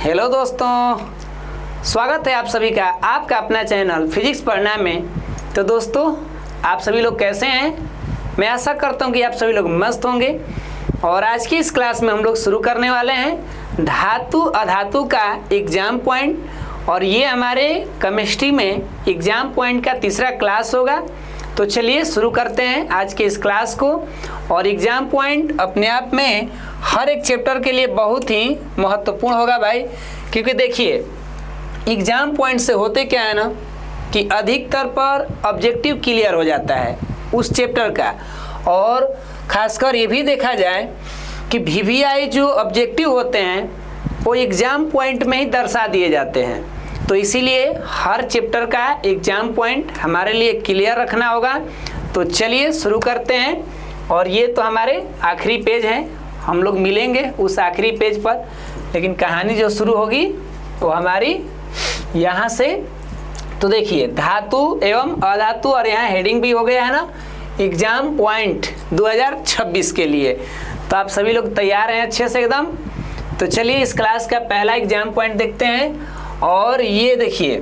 Hello दोस्तों, स्वागत है आप सभी का आपका अपना चैनल फिजिक्स पढ़ना में। तो दोस्तों, आप सभी लोग कैसे हैं? मैं आशा करता हूं कि आप सभी लोग मस्त होंगे। और आज की इस क्लास में हम लोग शुरू करने वाले हैं धातु अधातु का एग्जाम पॉइंट। और ये हमारे केमिस्ट्री में एग्जाम पॉइंट का तीसरा क्लास होगा। तो चलिए शुरू करते हैं आज के इस क्लास को। और एग्जाम पॉइंट अपने आप में हर एक चैप्टर के लिए बहुत ही महत्वपूर्ण होगा भाई, क्योंकि देखिए एग्जाम पॉइंट से होते क्या है ना कि अधिकतर पर ऑब्जेक्टिव क्लियर हो जाता है उस चैप्टर का। और खासकर ये भी देखा जाए कि वीवीआई जो ऑब्जेक्टिव होते हैं वो एग्जाम पॉइंट में ही दर्शा दिए जाते हैं। तो इसीलिए हर चैप्टर का एग्जाम पॉइंट हमारे लिए क्लियर रखना होगा। तो चलिए शुरू करते हैं। और ये तो हमारे आखिरी पेज है, हम लोग मिलेंगे उस आखिरी पेज पर, लेकिन कहानी जो शुरू होगी वो हमारी यहाँ से। तो देखिए धातु एवं अधातु, और यहाँ हेडिंग भी हो गया है ना एग्जाम पॉइंट 2026 के लिए। तो आप सभी लोग तैयार हैं अच्छे से एकदम? तो चलिए इस क्लास का पहला एग्जाम पॉइंट देखते हैं। और ये देखिए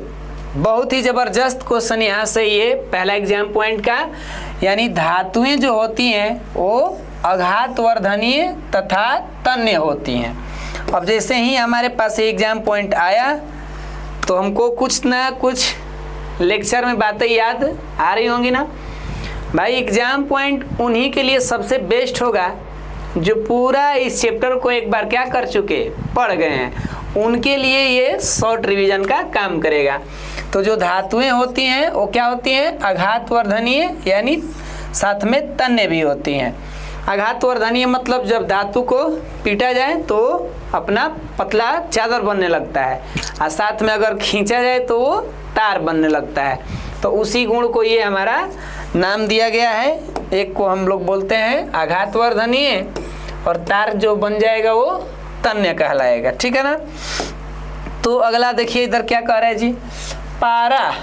बहुत ही ज़बरदस्त क्वेश्चन यहाँ से, ये पहला एग्जाम पॉइंट का, यानी धातुएं जो होती हैं वो अघातवर्धनीय तथा तन्य होती हैं। अब जैसे ही हमारे पास एग्जाम पॉइंट आया तो हमको कुछ ना कुछ लेक्चर में बातें याद आ रही होंगी ना भाई। एग्जाम पॉइंट उन्हीं के लिए सबसे बेस्ट होगा जो पूरा इस चैप्टर को एक बार क्या कर चुके, पढ़ गए हैं। उनके लिए ये शॉर्ट रिवीजन का काम करेगा। तो जो धातुएं होती हैं वो क्या होती हैं? अघातवर्धनीय, यानी साथ में तन्य भी होती हैं। अघातवर्धनीय मतलब जब धातु को पीटा जाए तो अपना पतला चादर बनने लगता है, और साथ में अगर खींचा जाए तो वो तार बनने लगता है। तो उसी गुण को ये हमारा नाम दिया गया है। एक को हम लोग बोलते हैं अघातवर्धनीय, और तार जो बन जाएगा वो तन्य कहलाएगा। ठीक है ना? तो अगला देखिए इधर क्या कह रहा है जी। पारा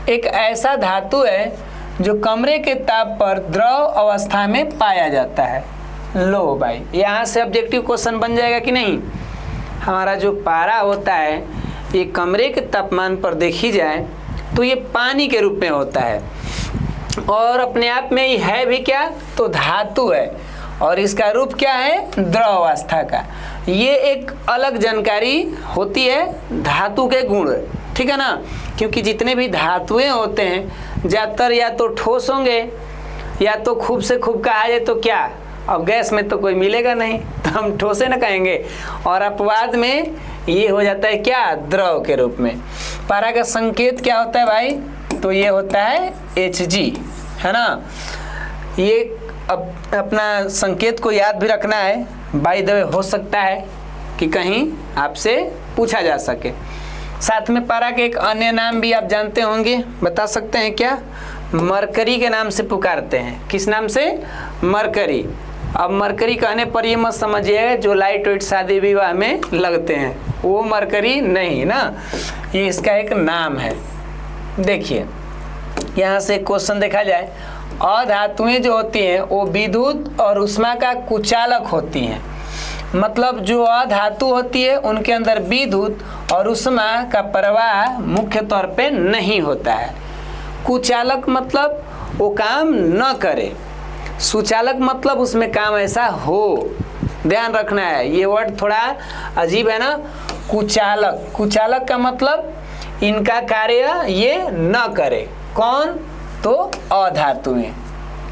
एक ऐसा धातु है जो कमरे के ताप पर द्रव अवस्था में पाया जाता है। लो भाई, यहाँ से ऑब्जेक्टिव क्वेश्चन बन जाएगा कि नहीं। हमारा जो पारा होता है ये कमरे के तापमान पर देखी जाए तो ये पानी के रूप में होता है, और अपने आप में ये है भी क्या, तो धातु है। और इसका रूप क्या है? द्रव अवस्था का। ये एक अलग जानकारी होती है धातु के गुण, ठीक है ना। क्योंकि जितने भी धातुएं होते हैं ज़्यादातर या तो ठोस होंगे, या तो खूब से खूब कहा जाए तो क्या, अब गैस में तो कोई मिलेगा नहीं तो हम ठोसे ना कहेंगे। और अपवाद में ये हो जाता है क्या, द्रव के रूप में। पारा का संकेत क्या होता है भाई? तो ये होता है Hg, है ना। ये अब अपना संकेत को याद भी रखना है। बाय द वे हो सकता है कि कहीं आपसे पूछा जा सके। साथ में पारा के एक अन्य नाम भी आप जानते होंगे, बता सकते हैं क्या? मरकरी के नाम से पुकारते हैं। किस नाम से? मरकरी। अब मरकरी कहने पर ये मत समझिएगा जो लाइट वेट शादी विवाह में लगते हैं, वो मरकरी नहीं ना, ये इसका एक नाम है। देखिए यहाँ से क्वेश्चन देखा जाए, अधातुएं जो होती हैं वो विद्युत और ऊष्मा का कुचालक होती हैं। मतलब जो अधातु होती है उनके अंदर विद्युत और ऊष्मा का प्रवाह मुख्य तौर पे नहीं होता है। कुचालक मतलब वो काम न करे, सुचालक मतलब उसमें काम ऐसा हो। ध्यान रखना है, ये वर्ड थोड़ा अजीब है ना। कुचालक, कुचालक का मतलब इनका कार्य ये न करे। कौन? तो अधातुएं।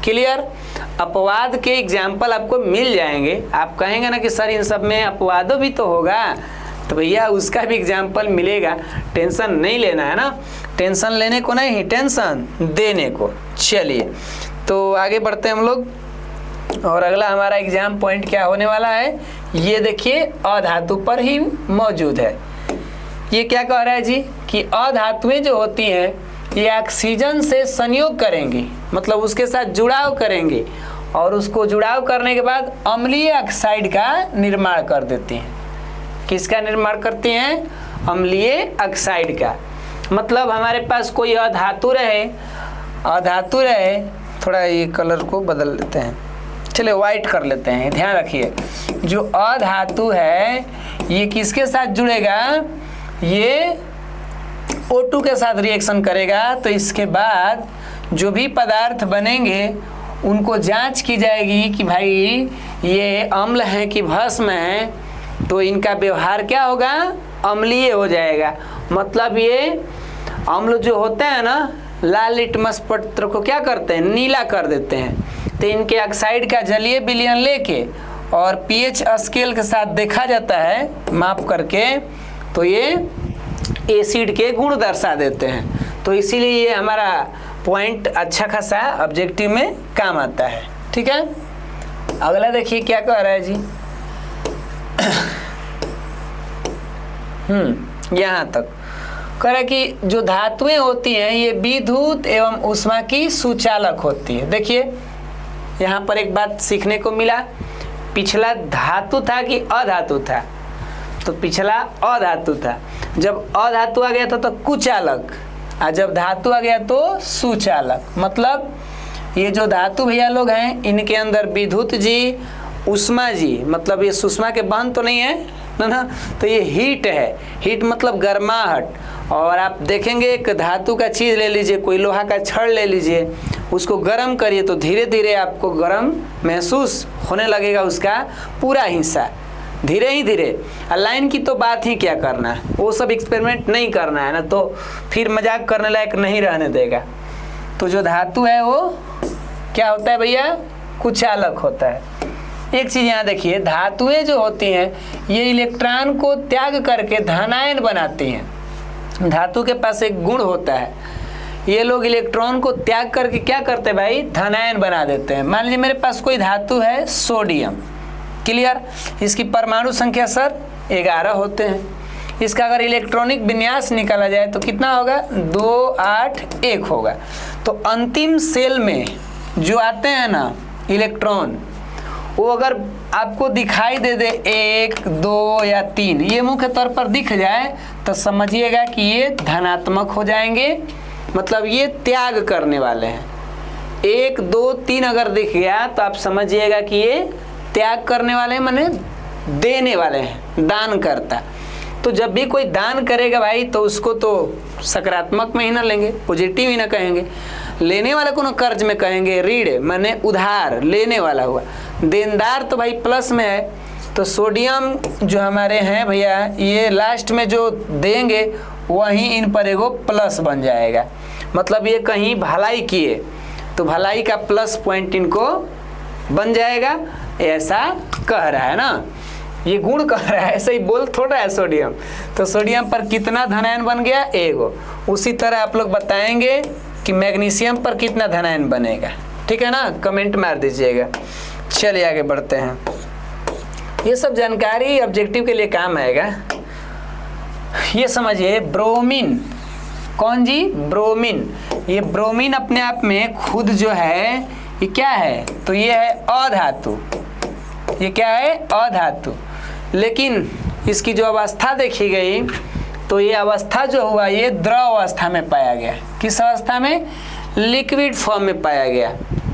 क्लियर? अपवाद के एग्जाम्पल आपको मिल जाएंगे। आप कहेंगे ना कि सर इन सब में अपवादों भी तो होगा, तो भैया उसका भी एग्जाम्पल मिलेगा। टेंशन नहीं लेना है ना, टेंशन लेने को नहीं, टेंशन देने को। चलिए तो आगे बढ़ते हैं हम लोग। और अगला हमारा एग्जाम पॉइंट क्या होने वाला है, ये देखिए अधातु पर ही मौजूद है। ये क्या कह रहा है जी कि अधातुएं जो होती हैं ये ऑक्सीजन से संयोग करेंगी, मतलब उसके साथ जुड़ाव करेंगे, और उसको जुड़ाव करने के बाद अम्लीय ऑक्साइड का निर्माण कर देती हैं। किसका निर्माण करती हैं? अम्लीय ऑक्साइड का। मतलब हमारे पास कोई अधातु रहे, थोड़ा ये कलर को बदल लेते हैं, चलिए वाइट कर लेते हैं। ध्यान रखिए जो अधातु है ये किसके साथ जुड़ेगा, ये O2 के साथ रिएक्शन करेगा। तो इसके बाद जो भी पदार्थ बनेंगे उनको जांच की जाएगी कि भाई ये अम्ल है कि भस्म है, तो इनका व्यवहार क्या होगा, अम्लीय हो जाएगा। मतलब ये अम्ल जो होता है ना, लाल लिटमस पत्र को क्या करते हैं, नीला कर देते हैं। तो इनके ऑक्साइड का जलीय विलयन लेके और पीएच स्केल के साथ देखा जाता है माप करके, तो ये एसिड के गुण दर्शा देते हैं। तो इसीलिए ये हमारा पॉइंट अच्छा खासा ऑब्जेक्टिव में काम आता है। ठीक है, अगला देखिए क्या कह रहा है जी। यहाँ तक कह रहा है कि जो धातुएं होती हैं ये विद्युत एवं ऊष्मा की सुचालक होती है। देखिए यहाँ पर एक बात सीखने को मिला, पिछला धातु था कि अधातु था, तो पिछला अधातु था। जब अधातु आ गया था तो कुचालक, और जब धातु आ गया तो सुचालक। मतलब ये जो धातु भैया लोग हैं इनके अंदर विद्युत जी, ऊष्मा जी, मतलब ये सुषमा के बहन तो नहीं है ना, तो ये हीट है। हीट मतलब गर्माहट। और आप देखेंगे एक धातु का चीज़ ले लीजिए, कोई लोहा का छड़ ले लीजिए, उसको गर्म करिए तो धीरे धीरे आपको गर्म महसूस होने लगेगा उसका पूरा हिस्सा, धीरे ही धीरे। लाइन की तो बात ही क्या करना है, वो सब एक्सपेरिमेंट नहीं करना है ना, तो फिर मजाक करने लायक नहीं रहने देगा। तो जो धातु है वो क्या होता है भैया, कुचालक होता है। एक चीज़ यहाँ देखिए, धातुएं जो होती हैं ये इलेक्ट्रॉन को त्याग करके धनायन बनाती हैं। धातु के पास एक गुण होता है, ये लोग इलेक्ट्रॉन को त्याग करके क्या करते हैं भाई, धनायन बना देते हैं। मान लीजिए मेरे पास कोई धातु है सोडियम, क्लियर, इसकी परमाणु संख्या सर 11 होते हैं। इसका अगर इलेक्ट्रॉनिक विन्यास निकाला जाए तो कितना होगा, 2 8 1 होगा। तो अंतिम सेल में जो आते हैं ना इलेक्ट्रॉन, वो अगर आपको दिखाई दे दे 1 2 या 3, ये मुख्य तौर पर दिख जाए तो समझिएगा कि ये धनात्मक हो जाएंगे, मतलब ये त्याग करने वाले हैं। 1 2 3 अगर दिख गया तो आप समझिएगा कि ये त्याग करने वाले हैं, माने देने वाले हैं, दान करता। तो जब भी कोई दान करेगा भाई तो उसको तो सकारात्मक में ही ना लेंगे, पॉजिटिव ही ना कहेंगे। लेने वाले को ना कर्ज में कहेंगे, ऋण माने उधार, लेने वाला हुआ। देनदार तो भाई प्लस में है। तो सोडियम जो हमारे हैं भैया, ये लास्ट में जो देंगे वहीं इन पर एगो प्लस बन जाएगा। मतलब ये कहीं भलाई किए तो भलाई का प्लस पॉइंट इनको बन जाएगा, ऐसा कह रहा है ना, ये गुण कह रहा है, ऐसे ही बोल थोड़ा है सोडियम। तो सोडियम पर कितना धनायन बन गया, एगो। उसी तरह आप लोग बताएंगे कि मैग्नीशियम पर कितना धनायन बनेगा, ठीक है ना, कमेंट मार दीजिएगा। चलिए आगे बढ़ते हैं, ये सब जानकारी ऑब्जेक्टिव के लिए काम आएगा। ये समझिए ब्रोमीन, कौन जी, ब्रोमीन। ये ब्रोमीन अपने आप में खुद जो है ये क्या है, तो ये है अधातु। ये क्या है, अधातु। लेकिन इसकी जो अवस्था देखी गई तो ये अवस्था जो हुआ ये द्रव अवस्था में पाया गया। किस अवस्था में, लिक्विड फॉर्म में पाया गया।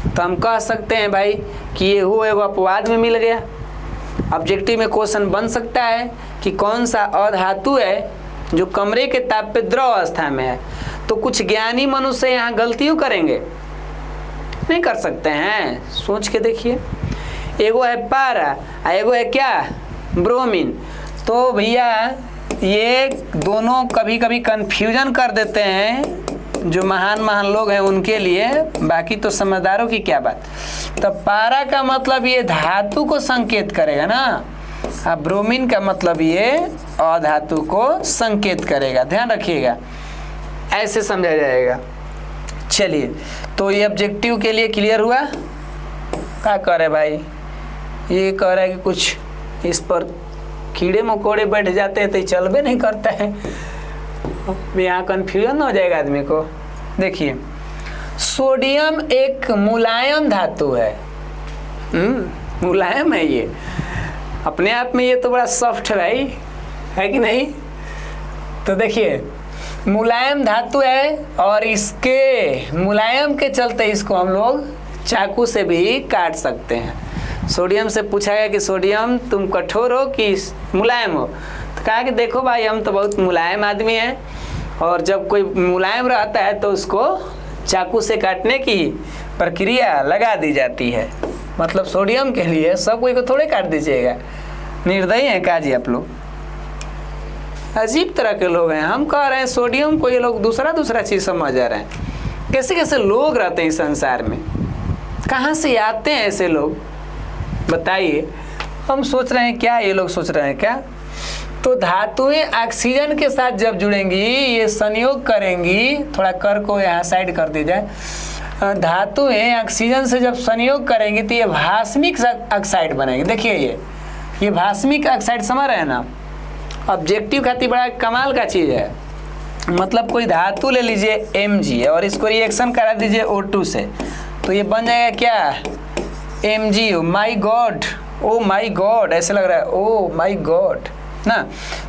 तो हम कह सकते हैं भाई कि ये हुआ एगो अपवाद में मिल गया। ऑब्जेक्टिव में क्वेश्चन बन सकता है कि कौन सा अधातु है जो कमरे के ताप पे द्रव अवस्था में है। तो कुछ ज्ञानी मनुष्य यहाँ गलतियों करेंगे, नहीं कर सकते हैं, सोच के देखिए। एगो है पारा, एगो है क्या, ब्रोमीन। तो भैया ये दोनों कभी कभी कंफ्यूजन कर देते हैं जो महान महान लोग हैं उनके लिए, बाकी तो समझदारों की क्या बात। तो पारा का मतलब ये धातु को संकेत करेगा ना, अब ब्रोमीन का मतलब ये अधातु को संकेत करेगा, ध्यान रखिएगा, ऐसे समझा जाएगा। चलिए, तो ये ऑब्जेक्टिव के लिए क्लियर हुआ। क्या कह रहे भाई, ये कह रहा है कि कुछ इस पर कीड़े मकोड़े बैठ जाते हैं तो चलबे नहीं करता है, यहाँ कन्फ्यूजन हो जाएगा आदमी को। देखिए, सोडियम एक मुलायम धातु है, मुलायम है ये अपने आप में, ये तो बड़ा सॉफ्ट है भाई, है कि नहीं। तो देखिए मुलायम धातु है और इसके मुलायम के चलते इसको हम लोग चाकू से भी काट सकते हैं। सोडियम से पूछा गया कि सोडियम तुम कठोर हो कि मुलायम हो, तो कहा कि देखो भाई हम तो बहुत मुलायम आदमी हैं, और जब कोई मुलायम रहता है तो उसको चाकू से काटने की प्रक्रिया लगा दी जाती है। मतलब सोडियम के लिए सब कोई को थोड़े काट दीजिएगा, निर्दयी हैं काजी आप लोग, अजीब तरह के लोग हैं। हम कह रहे हैं सोडियम को ये लोग दूसरा चीज़ समझ आ रहे हैं। कैसे कैसे लोग रहते हैं इस संसार में, कहाँ से आते हैं ऐसे लोग बताइए। हम सोच रहे हैं क्या, ये लोग सोच रहे हैं क्या, तो धातुएं ऑक्सीजन के साथ जब जुड़ेंगी, ये संयोग करेंगी, थोड़ा कर को यहाँ साइड कर दी जाए, धातुएं ऑक्सीजन से जब संयोग करेंगी तो ये भास्मिक ऑक्साइड बनेगी। देखिए ये भास्मिक ऑक्साइड समझ रहे हैं ना, ऑब्जेक्टिव खातिर बड़ा कमाल का चीज़ है। मतलब कोई धातु ले लीजिए Mg और इसको रिएक्शन करा दीजिए O2 से, तो ये बन जाएगा क्या Mg। माई गॉड, ओ माई गॉड ऐसे लग रहा है, ओ माई गॉड ना।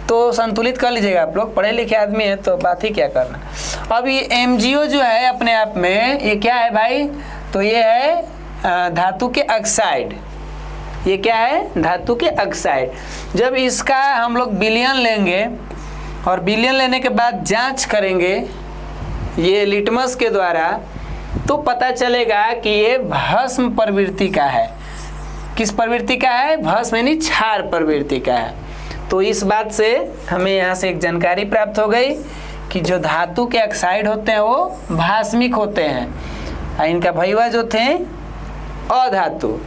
तो संतुलित कर लीजिएगा, आप लोग पढ़े लिखे आदमी है तो बात ही क्या करना। अब ये MgO जो है अपने आप में ये क्या है भाई, तो ये है धातु के ऑक्साइड। ये क्या है, धातु के ऑक्साइड। जब इसका हम लोग विलयन लेंगे और विलयन लेने के बाद जांच करेंगे ये लिटमस के द्वारा, तो पता चलेगा कि ये भस्म प्रवृत्ति का है। किस प्रवृत्ति का है, भस्म यानी क्षार प्रवृत्ति का है। तो इस बात से हमें यहाँ से एक जानकारी प्राप्त हो गई कि जो धातु के ऑक्साइड होते हैं वो भास्मिक होते हैं, और इनका भैया जो थे अधातु,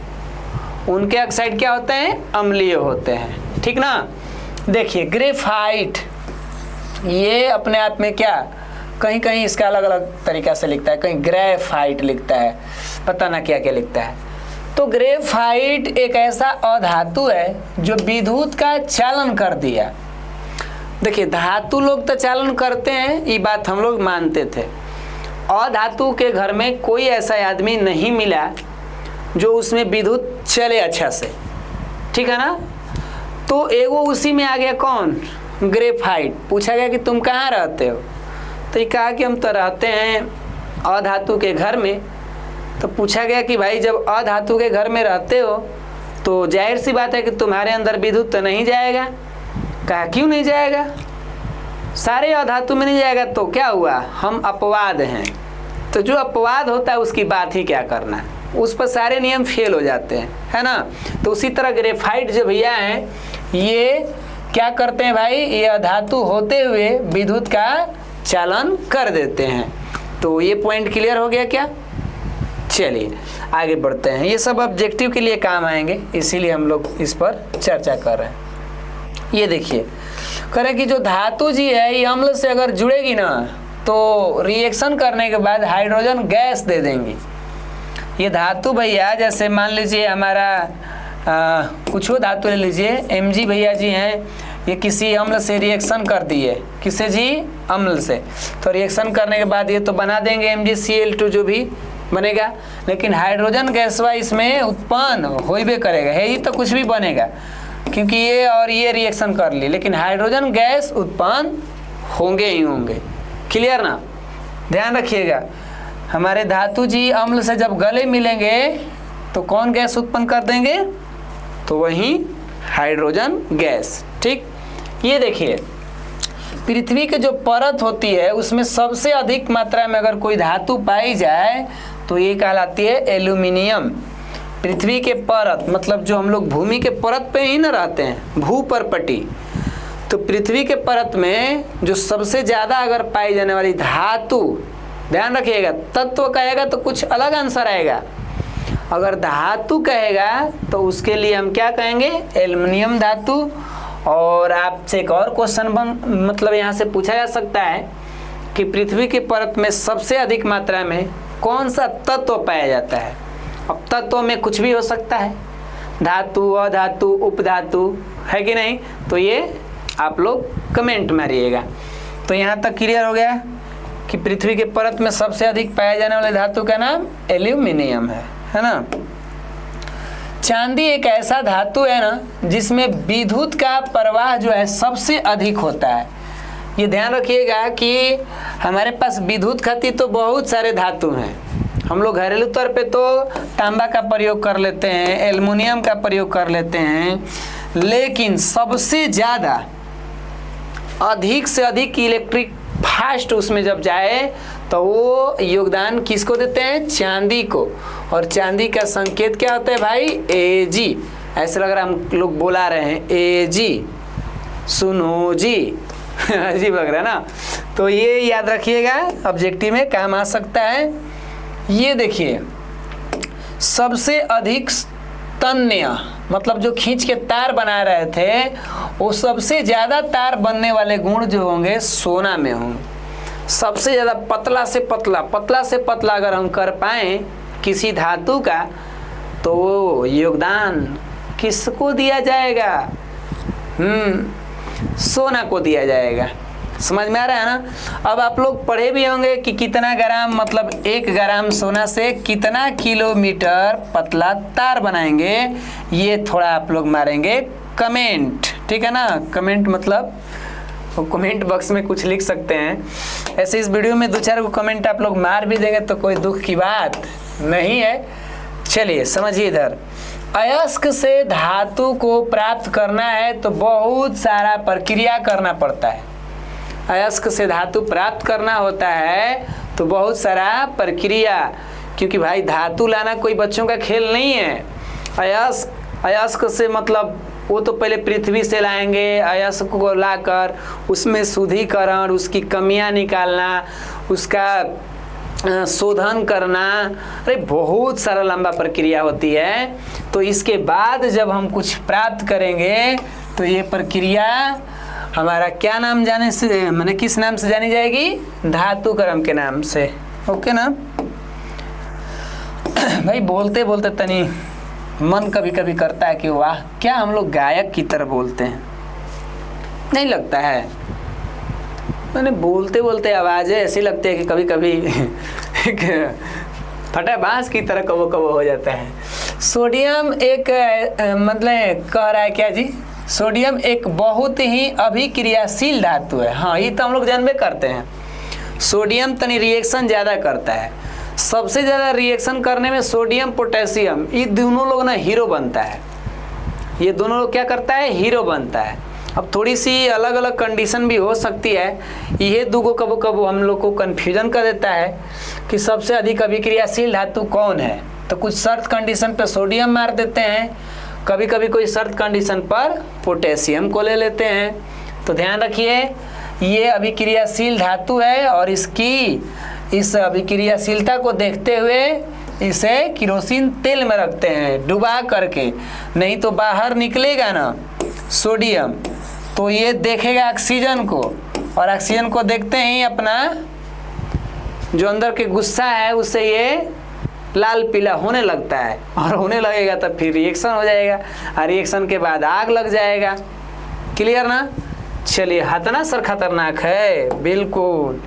उनके ऑक्साइड क्या होते हैं, अम्लीय होते हैं। ठीक ना। देखिए ग्रेफाइट, ये अपने आप में क्या, कहीं कहीं इसका अलग अलग तरीका से लिखता है, कहीं ग्रेफाइट लिखता है, पता ना क्या क्या लिखता है। तो ग्रेफाइट एक ऐसा अधातु है जो विद्युत का चालन कर दिया। देखिए धातु लोग तो चालन करते हैं, ये बात हम लोग मानते थे। अधातु के घर में कोई ऐसा आदमी नहीं मिला जो उसमें विद्युत चले अच्छा से, ठीक है ना। तो एगो उसी में आ गया कौन, ग्रेफाइट। पूछा गया कि तुम कहाँ रहते हो, तो ये कहा कि हम तो रहते हैं अधातु के घर में। तो पूछा गया कि भाई जब अधातु के घर में रहते हो तो जाहिर सी बात है कि तुम्हारे अंदर विद्युत तो नहीं जाएगा। कहा क्यों नहीं जाएगा, सारे अधातु में नहीं जाएगा। तो क्या हुआ, हम अपवाद हैं, तो जो अपवाद होता है उसकी बात ही क्या करना है, उस पर सारे नियम फेल हो जाते हैं, है ना। तो उसी तरह ग्रेफाइट जो भैया हैं ये क्या करते हैं भाई, ये अधातु होते हुए विद्युत का चालन कर देते हैं। तो ये पॉइंट क्लियर हो गया क्या। चलिए आगे बढ़ते हैं, ये सब ऑब्जेक्टिव के लिए काम आएंगे, इसीलिए हम लोग इस पर चर्चा कर रहे हैं। ये देखिए कह रहे कि जो धातु जी है ये अम्ल से अगर जुड़ेगी ना तो रिएक्शन करने के बाद हाइड्रोजन गैस दे देंगी। ये धातु भैया जैसे मान लीजिए हमारा कुछ धातु ले लीजिए, Mg भैया जी हैं, ये किसी अम्ल से रिएक्शन कर दिए, किसे जी, अम्ल से। तो रिएक्शन करने के बाद ये तो बना देंगे MgCl2 जो भी बनेगा, लेकिन हाइड्रोजन गैसवा इसमें उत्पन्न होइबे करेगा, है ही तो कुछ भी बनेगा, क्योंकि ये और ये रिएक्शन कर ली, लेकिन हाइड्रोजन गैस उत्पन्न होंगे ही होंगे। क्लियर ना, ध्यान रखिएगा। हमारे धातु जी अम्ल से जब गले मिलेंगे तो कौन गैस उत्पन्न कर देंगे, तो वही हाइड्रोजन गैस। ठीक, ये देखिए पृथ्वी के जो परत होती है उसमें सबसे अधिक मात्रा में अगर कोई धातु पाई जाए तो ये कहलाती है एल्यूमिनियम। पृथ्वी के परत मतलब जो हम लोग भूमि के परत पे ही न रहते हैं, भू परपटी, तो पृथ्वी के परत में जो सबसे ज़्यादा अगर पाई जाने वाली धातु, ध्यान रखिएगा, तत्व कहेगा तो कुछ अलग आंसर आएगा, अगर धातु कहेगा तो उसके लिए हम क्या कहेंगे, एल्युमिनियम धातु। और आपसे एक और क्वेश्चन मतलब यहाँ से पूछा जा सकता है कि पृथ्वी की परत में सबसे अधिक मात्रा में कौन सा तत्व पाया जाता है। अब तत्व में कुछ भी हो सकता है, धातु, अधातु, उपधातु, है कि नहीं, तो ये आप लोग कमेंट मारिएगा। तो यहाँ तक क्लियर हो गया कि पृथ्वी के परत में सबसे अधिक पाया जाने वाले धातु का नाम एल्यूमिनियम है ना। चांदी एक ऐसा धातु है ना जिसमें विद्युत का प्रवाह जो है सबसे अधिक होता है। ये ध्यान रखिएगा कि हमारे पास विद्युत खातिर तो बहुत सारे धातु हैं, हम लोग घरेलू तौर पे तो तांबा का प्रयोग कर लेते हैं, एल्युमिनियम का प्रयोग कर लेते हैं, लेकिन सबसे ज़्यादा अधिक से अधिक इलेक्ट्रिक फास्ट उसमें जब जाए तो वो योगदान किसको देते हैं? चांदी को। और चांदी का संकेत क्या होता है भाई? Ag। ऐसे लग रहा है हम लोग बोला रहे हैं Ag, सुनो जी अजीब लग रहा है ना। तो ये याद रखिएगा, ऑब्जेक्टिव में काम आ सकता है। ये देखिए, सबसे अधिक तन्य मतलब जो खींच के तार बना रहे थे, वो सबसे ज़्यादा तार बनने वाले गुण जो होंगे सोना में होंगे। सबसे ज़्यादा पतला से पतला अगर हम कर पाएँ किसी धातु का, तो वो योगदान किसको दिया जाएगा? सोना को दिया जाएगा। समझ में आ रहा है ना। अब आप लोग पढ़े भी होंगे कि कितना ग्राम, मतलब 1 ग्राम सोना से कितना किलोमीटर पतला तार बनाएंगे। ये थोड़ा आप लोग मारेंगे कमेंट, ठीक है ना। कमेंट मतलब कमेंट बॉक्स में कुछ लिख सकते हैं। ऐसे इस वीडियो में 2-4 को कमेंट आप लोग मार भी देंगे तो कोई दुख की बात नहीं है। चलिए समझिए, इधर अयस्क से धातु को प्राप्त करना है तो बहुत सारा प्रक्रिया करना पड़ता है। अयस्क से धातु प्राप्त करना होता है तो बहुत सारा प्रक्रिया, क्योंकि भाई धातु लाना कोई बच्चों का खेल नहीं है। अयस्क से मतलब वो तो पहले पृथ्वी से लाएंगे, अयस्क को लाकर उसमें शुद्धिकरण, उसकी कमियां निकालना, उसका शोधन करना, अरे बहुत सारा लंबा प्रक्रिया होती है। तो इसके बाद जब हम कुछ प्राप्त करेंगे तो ये प्रक्रिया हमारा क्या नाम जाने से, मैंने किस नाम से जानी जाएगी? धातुकर्म के नाम से। ओके ना भाई। बोलते बोलते तनी मन कभी कभी करता है कि वाह, क्या हम लोग गायक की तरह बोलते हैं, नहीं लगता है? मैंने बोलते बोलते आवाज़ें ऐसी लगती है कि कभी कभी एक फटा बांस की तरह कबो कबो हो जाता है। सोडियम एक मतलब कह रहा है क्या जी? सोडियम एक बहुत ही अभिक्रियाशील धातु है। हाँ, ये तो हम लोग जानबे करते हैं। सोडियम तनी रिएक्शन ज़्यादा करता है। सबसे ज़्यादा रिएक्शन करने में सोडियम पोटेशियम, ये दोनों लोग ना हीरो बनता है। ये दोनों लोग क्या करता है? हीरो बनता है। अब थोड़ी सी अलग अलग कंडीशन भी हो सकती है। ये दो कबो कबो हम लोग को कन्फ्यूजन कर देता है कि सबसे अधिक अभिक्रियाशील धातु कौन है। तो कुछ शर्त कंडीशन पर सोडियम मार देते हैं, कभी कभी कोई शर्त कंडीशन पर पोटेशियम को ले लेते हैं। तो ध्यान रखिए, ये अभिक्रियाशील धातु है और इस अभिक्रियाशीलता को देखते हुए इसे केरोसिन तेल में रखते हैं डुबा करके, नहीं तो बाहर निकलेगा ना सोडियम तो ये देखेगा ऑक्सीजन को, और ऑक्सीजन को देखते ही अपना जो अंदर के गुस्सा है उससे ये लाल पीला होने लगता है, और होने लगेगा तब फिर रिएक्शन हो जाएगा, और रिएक्शन के बाद आग लग जाएगा। क्लियर ना? चलिए, हतना सर खतरनाक है, बिल्कुल।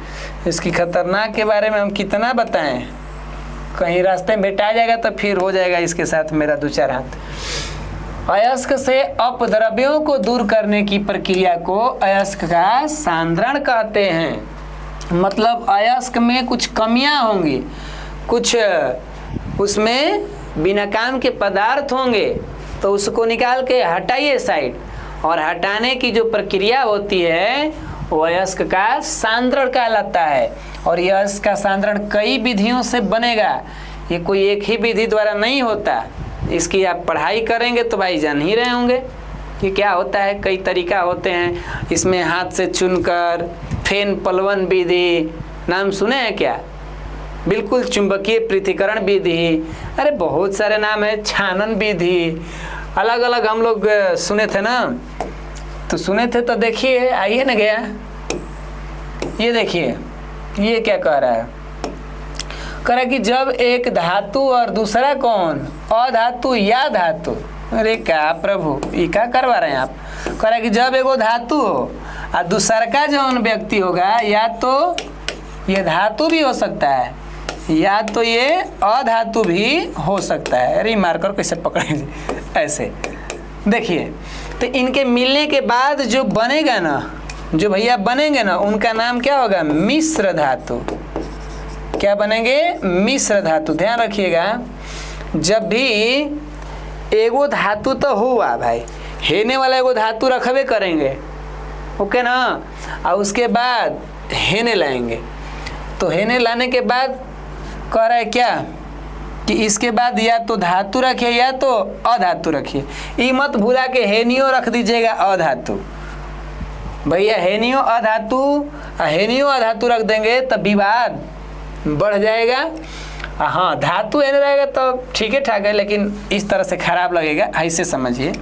इसकी खतरनाक के बारे में हम कितना बताएं, कहीं रास्ते में भेटा जाएगा तो फिर हो जाएगा इसके साथ मेरा 2-4 हाथ। अयस्क से अपद्रव्यों को दूर करने की प्रक्रिया को अयस्क का सांद्रण कहते हैं। मतलब अयस्क में कुछ कमियां होंगी, कुछ उसमें बिना काम के पदार्थ होंगे, तो उसको निकाल के हटाइए साइड, और हटाने की जो प्रक्रिया होती है वो अयस्क का सांद्रण कहलाता है। और यह अयस्क का सांद्रण कई विधियों से बनेगा, ये कोई एक ही विधि द्वारा नहीं होता। इसकी आप पढ़ाई करेंगे तो भाई जान ही रहे होंगे कि क्या होता है। कई तरीका होते हैं इसमें, हाथ से चुनकर, फेन पलवन विधि, नाम सुने हैं क्या? बिल्कुल, चुंबकीय पृथक्करण विधि, अरे बहुत सारे नाम है, छानन विधि, अलग अलग हम लोग सुने थे ना। तो सुने थे तो देखिए, आइए ना गया, ये देखिए ये क्या कह रहा है। कह रहा है कि जब एक धातु और दूसरा कौन, अधातु या धातु, अरे क्या प्रभु, ये क्या करवा रहे हैं आप। कह रहा है कि जब एगो धातु हो और दूसरा का जौन व्यक्ति होगा, या तो ये धातु भी हो सकता है या तो ये अधातु भी हो सकता है। अरे मार्कर कैसे पकड़े ऐसे देखिए। तो इनके मिलने के बाद जो बनेगा ना, जो भैया बनेंगे ना, उनका नाम क्या होगा? मिश्र धातु। क्या बनेंगे? मिश्र धातु। ध्यान रखिएगा, जब भी एगो धातु तो हुआ भाई, हेने वाला एगो धातु रखबे करेंगे, ओके ना, और उसके बाद हेने लाएंगे। तो हेने लाने के बाद कह रहा है क्या कि इसके बाद या तो धातु रखिए या तो अधातु रखिए। ये मत भूला के हेनियो रख दीजिएगा अधातु। भैया हेनियो अधातु रख देंगे तब विवाद बढ़ जाएगा। हाँ, धातु हेने रहेगा तो ठीक है ठाक है, लेकिन इस तरह से खराब लगेगा। ऐसे समझिए,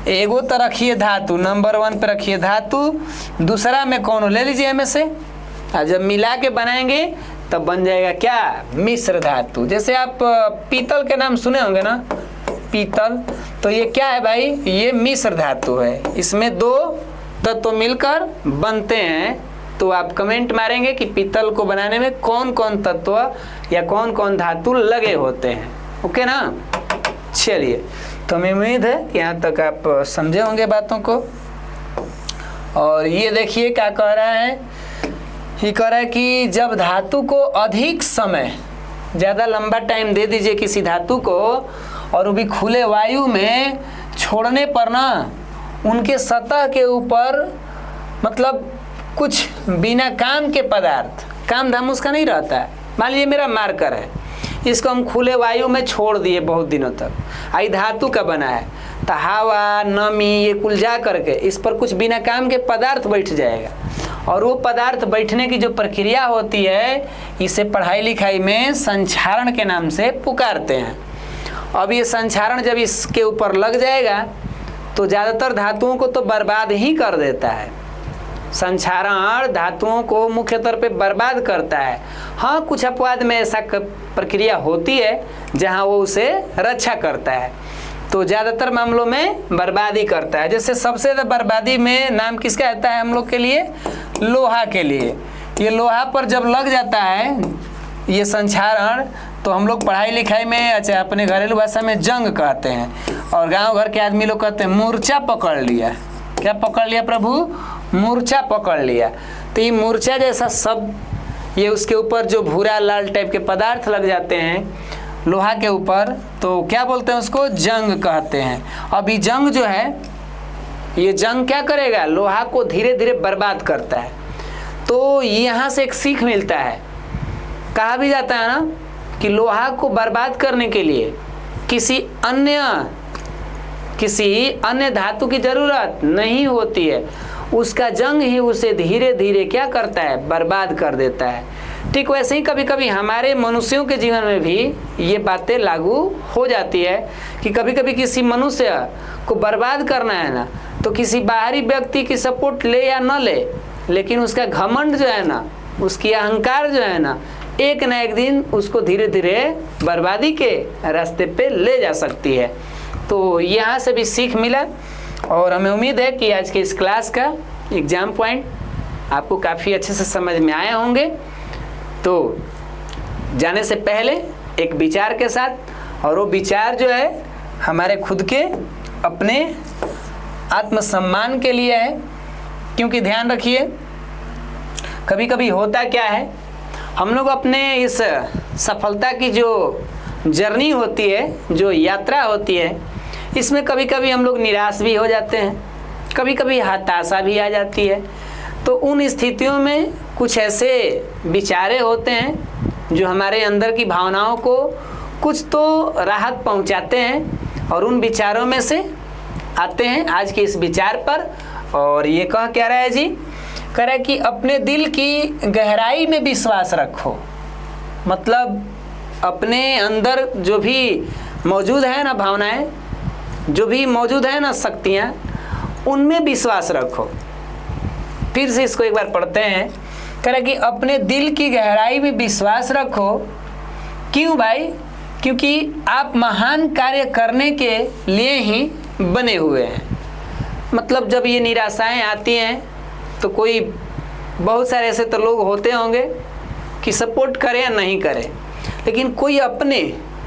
एगो तो रखिए धातु, नंबर 1 पे रखिए धातु, दूसरा में कौन ले लीजिए में से, और जब मिला के बनाएंगे तब बन जाएगा क्या? मिश्र धातु। जैसे आप पीतल के नाम सुने होंगे ना, पीतल, तो ये क्या है भाई? ये मिश्र धातु है। इसमें 2 तत्व मिलकर बनते हैं। तो आप कमेंट मारेंगे कि पीतल को बनाने में कौन कौन तत्व या कौन कौन धातु लगे होते हैं, ओके ना। चलिए, तो हमें उम्मीद है कि यहाँ तक आप समझे होंगे बातों को। और ये देखिए क्या कह रहा है, ये कह रहा है कि जब धातु को अधिक समय, ज़्यादा लंबा टाइम दे दीजिए किसी धातु को, और वो भी खुले वायु में छोड़ने पर ना उनके सतह के ऊपर, मतलब कुछ बिना काम के पदार्थ, काम धाम उसका नहीं रहता है। मान लीजिए मेरा मार्कर है, इसको हम खुले वायु में छोड़ दिए बहुत दिनों तक, आई धातु का बना है, तो हवा, नमी, ये कुल जा करके इस पर कुछ बिना काम के पदार्थ बैठ जाएगा। और वो पदार्थ बैठने की जो प्रक्रिया होती है, इसे पढ़ाई लिखाई में संक्षारण के नाम से पुकारते हैं। अब ये संक्षारण जब इसके ऊपर लग जाएगा तो ज़्यादातर धातुओं को तो बर्बाद ही कर देता है। संक्षारण धातुओं को मुख्य तौर पे बर्बाद करता है। हाँ, कुछ अपवाद में ऐसा प्रक्रिया होती है जहाँ वो उसे रक्षा करता है, तो ज़्यादातर मामलों में बर्बादी करता है। जैसे सबसे ज़्यादा बर्बादी में नाम किसका आता है हम लोग के लिए? लोहा के लिए। ये लोहा पर जब लग जाता है ये संक्षारण, तो हम लोग पढ़ाई लिखाई में, अच्छा अपने घरेलू भाषा में जंग कहते हैं, और गांव घर के आदमी लोग कहते हैं मूर्छा पकड़ लिया। क्या पकड़ लिया प्रभु? मूर्छा पकड़ लिया। तो ये मूर्छा जैसा सब, ये उसके ऊपर जो भूरा लाल टाइप के पदार्थ लग जाते हैं लोहा के ऊपर, तो क्या बोलते हैं उसको? जंग कहते हैं। अब ये जंग जो है, ये जंग क्या करेगा? लोहा को धीरे धीरे बर्बाद करता है। तो यहाँ से एक सीख मिलता है, कहा भी जाता है ना कि लोहा को बर्बाद करने के लिए किसी अन्य धातु की जरूरत नहीं होती है, उसका जंग ही उसे धीरे धीरे क्या करता है? बर्बाद कर देता है। ठीक वैसे ही कभी कभी हमारे मनुष्यों के जीवन में भी ये बातें लागू हो जाती है कि कभी कभी किसी मनुष्य को बर्बाद करना है ना, तो किसी बाहरी व्यक्ति की सपोर्ट ले या न ले, लेकिन उसका घमंड जो है ना, उसकी अहंकार जो है ना, एक न एक दिन उसको धीरे धीरे बर्बादी के रास्ते पे ले जा सकती है। तो यहाँ से भी सीख मिला, और हमें उम्मीद है कि आज के इस क्लास का एग्जाम पॉइंट आपको काफ़ी अच्छे से समझ में आए होंगे। तो जाने से पहले एक विचार के साथ, और वो विचार जो है हमारे खुद के अपने आत्मसम्मान के लिए है। क्योंकि ध्यान रखिए, कभी कभी होता क्या है, हम लोग अपने इस सफलता की जो जर्नी होती है, जो यात्रा होती है, इसमें कभी कभी हम लोग निराश भी हो जाते हैं, कभी कभी हताशा भी आ जाती है। तो उन स्थितियों में कुछ ऐसे विचारे होते हैं जो हमारे अंदर की भावनाओं को कुछ तो राहत पहुंचाते हैं, और उन विचारों में से आते हैं आज के इस विचार पर। और ये कह क्या रहा है जी? कह रहा है कि अपने दिल की गहराई में विश्वास रखो। मतलब अपने अंदर जो भी मौजूद है ना भावनाएं, जो भी मौजूद है ना शक्तियाँ, उनमें विश्वास रखो। फिर से इसको एक बार पढ़ते हैं। कह रहा है कि अपने दिल की गहराई में विश्वास रखो। क्यों भाई? क्योंकि आप महान कार्य करने के लिए ही बने हुए हैं। मतलब जब ये निराशाएं आती हैं तो कोई बहुत सारे ऐसे तो लोग होते होंगे कि सपोर्ट करें या नहीं करें, लेकिन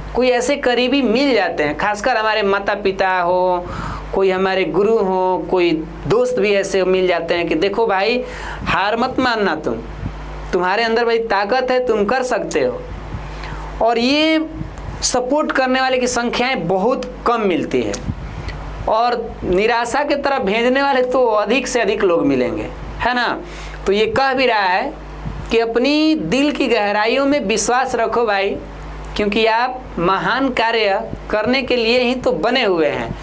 कोई ऐसे करीबी मिल जाते हैं, खासकर हमारे माता पिता हो, कोई हमारे गुरु हो, कोई दोस्त भी ऐसे मिल जाते हैं कि देखो भाई हार मत मानना तुम, तुम्हारे अंदर भाई ताकत है, तुम कर सकते हो। और ये सपोर्ट करने वाले की संख्याएं बहुत कम मिलती है, और निराशा की तरफ भेजने वाले तो अधिक से अधिक लोग मिलेंगे, है ना। तो ये कह भी रहा है कि अपनी दिल की गहराइयों में विश्वास रखो भाई, क्योंकि आप महान कार्य करने के लिए ही तो बने हुए हैं।